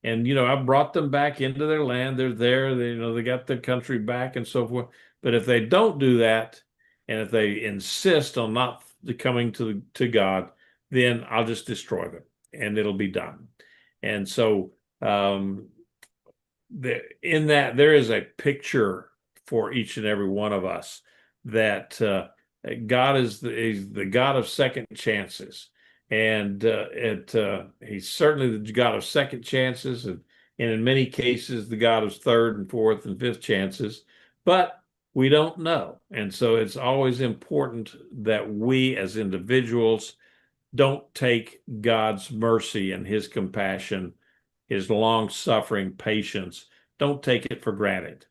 and I brought them back into their land, they're there, they got their country back and so forth. But if they don't do that, and if they insist on not coming to God, then I'll just destroy them, and it'll be done. And so in that there is a picture for each and every one of us that God is the God of second chances, and he's certainly the God of second chances, and in many cases the God of third and fourth and fifth chances, but we don't know. And so it's always important that we as individuals don't take God's mercy and his compassion, his long suffering patience, don't take it for granted,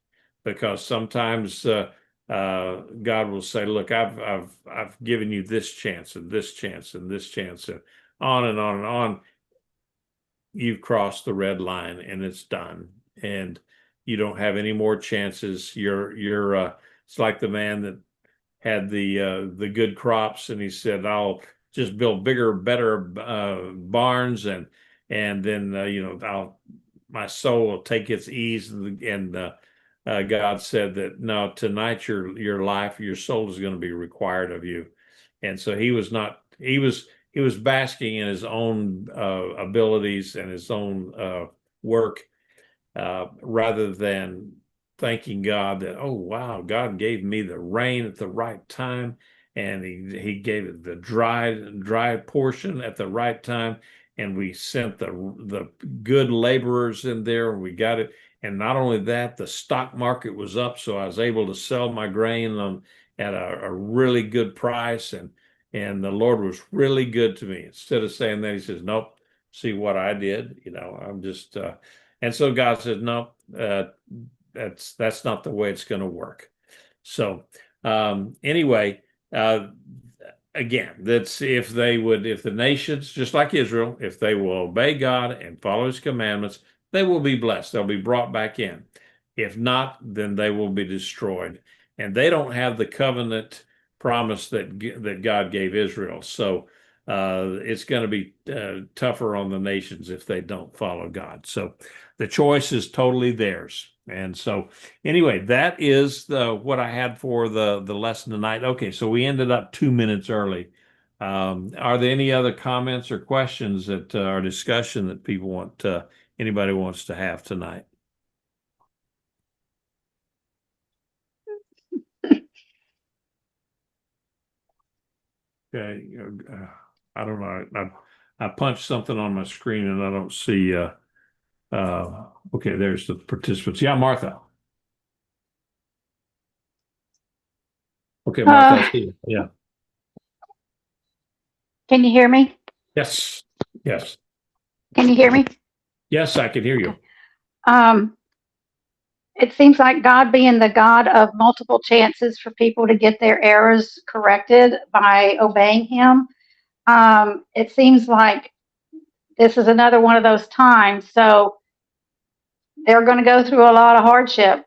because sometimes God will say, look, I've given you this chance and this chance and this chance, and on and on and on. You've crossed the red line and it's done, and you don't have any more chances. You're it's like the man that had the good crops, and he said, I'll just build bigger, better barns, and then my soul will take its ease, and God said that no, tonight your life, your soul is going to be required of you. And so he was basking in his own abilities and his own work, rather than thanking God that, oh wow, God gave me the rain at the right time, and he gave it the dry portion at the right time, and we sent the good laborers in there, and we got it. And not only that, the stock market was up, so I was able to sell my grain at a really good price, and the Lord was really good to me. Instead of saying that, he says, nope, see what I did, I'm just and so God said, no, that's not the way it's going to work. So anyway, again, that's if the nations, just like Israel, if they will obey God and follow his commandments, they will be blessed. They'll be brought back in. If not, then they will be destroyed. And they don't have the covenant promise that God gave Israel. So it's going to be tougher on the nations if they don't follow God. So the choice is totally theirs. And so anyway, that is what I had for the lesson tonight. Okay, so we ended up 2 minutes early. Are there any other comments or questions that or discussion that anybody wants to have tonight? Okay, I don't know. I punched something on my screen and I don't see. Okay, there's the participants. Yeah, Martha. Okay, Martha, I see you. Yeah. Can you hear me? Yes. Yes. Can you hear me? Yes, I can hear you. Um, it seems like God being the God of multiple chances for people to get their errors corrected by obeying Him. It seems like this is another one of those times. So they're going to go through a lot of hardship,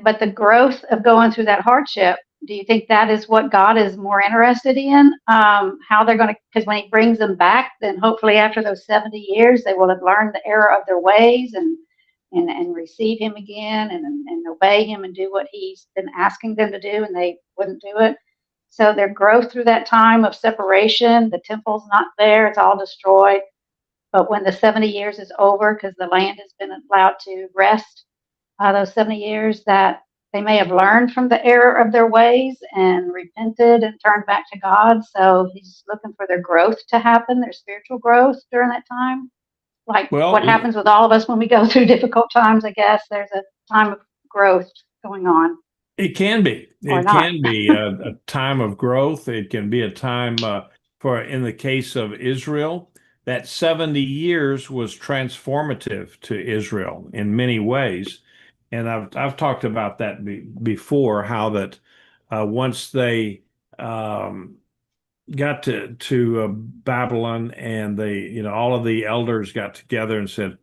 but the growth of going through that hardship, do you think that is what God is more interested in? How they're going to, because when He brings them back, then hopefully after those 70 years, they will have learned the error of their ways and receive Him again and obey Him and do what He's been asking them to do, and they wouldn't do it. So their growth through that time of separation, the temple's not there, it's all destroyed. But when the 70 years is over, because the land has been allowed to rest, those 70 years, that they may have learned from the error of their ways and repented and turned back to God. So He's looking for their growth to happen, their spiritual growth during that time. Like Well, what happens with all of us when we go through difficult times, I guess there's a time of growth going on. it can be. Or It not. can be a time of growth. It can be a time for, in the case of Israel, that 70 years was transformative to Israel in many ways. And I've talked about that before, how that once they got to Babylon, and they, all of the elders got together and said,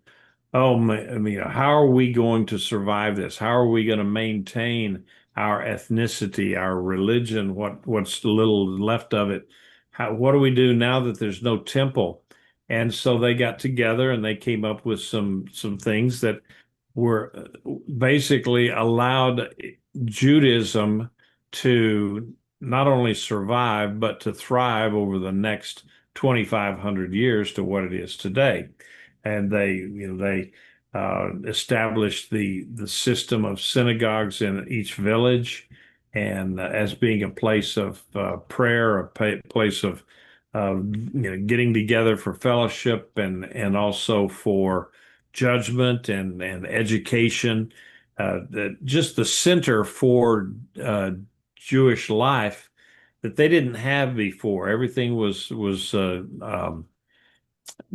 "Oh, I mean, how are we going to survive this? How are we going to maintain our ethnicity, our religion, what's little left of it? What do we do now that there's no temple?" And so they got together and they came up with some things that were basically allowed Judaism to not only survive but to thrive over the next 2,500 years to what it is today. And they established the system of synagogues in each village, and as being a place of prayer, a place of getting together for fellowship, and also for judgment and education. Just the center for Jewish life that they didn't have before. Everything was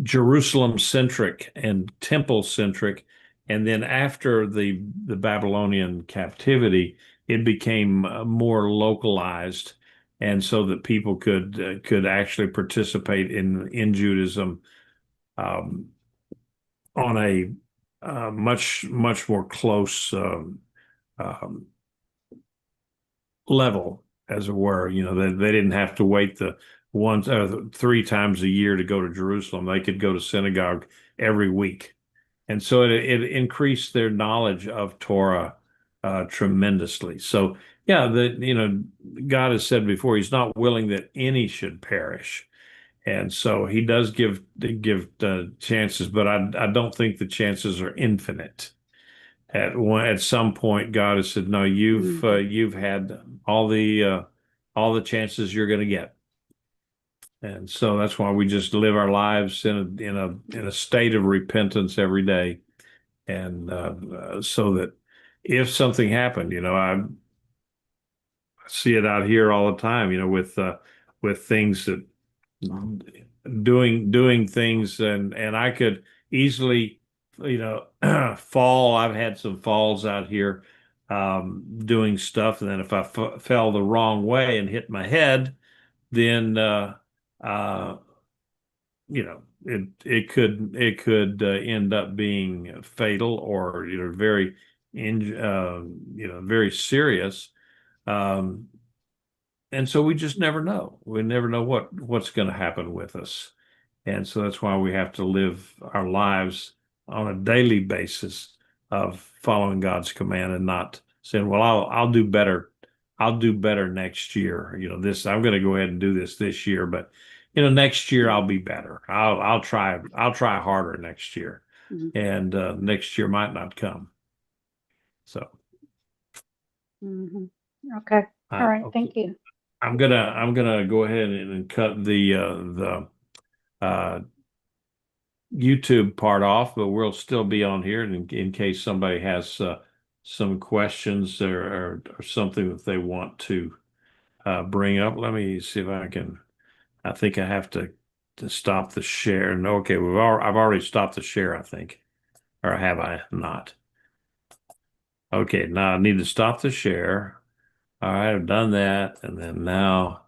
Jerusalem centric and temple centric, and then after the Babylonian captivity, it became more localized, and so that people could actually participate in Judaism on a much more close um, level, as it were. They didn't have to wait the once 3 times a year to go to Jerusalem. They could go to synagogue every week, and so it increased their knowledge of Torah tremendously. So yeah, God has said before He's not willing that any should perish. And so He does give chances, but I don't think the chances are infinite. At some point, God has said, "No, you've had all the chances you're going to get," and so that's why we just live our lives in a state of repentance every day, and so that if something happened, I see it out here all the time, with things that doing things, and I could easily, fall. I've had some falls out here doing stuff, and then if I fell the wrong way and hit my head, then uh, it could end up being fatal, or very very serious. Um, and so we just never know. We never know what's going to happen with us. And so that's why we have to live our lives on a daily basis of following God's command, and not saying, "Well, I'll do better. I'll do better next year. This, I'm going to go ahead and do this year, but next year I'll be better. I'll try harder next year." Mhm. And next year might not come. So Mhm. Okay. All right. okay. Thank you. I'm gonna go ahead and cut the YouTube part off, but we'll still be on here in case somebody has some questions or something that they want to bring up. Let me see if I can. I think I have to stop the share. No, okay, I've already stopped the share, I think. Or have I not? Okay, now I need to stop the share. All right, I've done that, and then now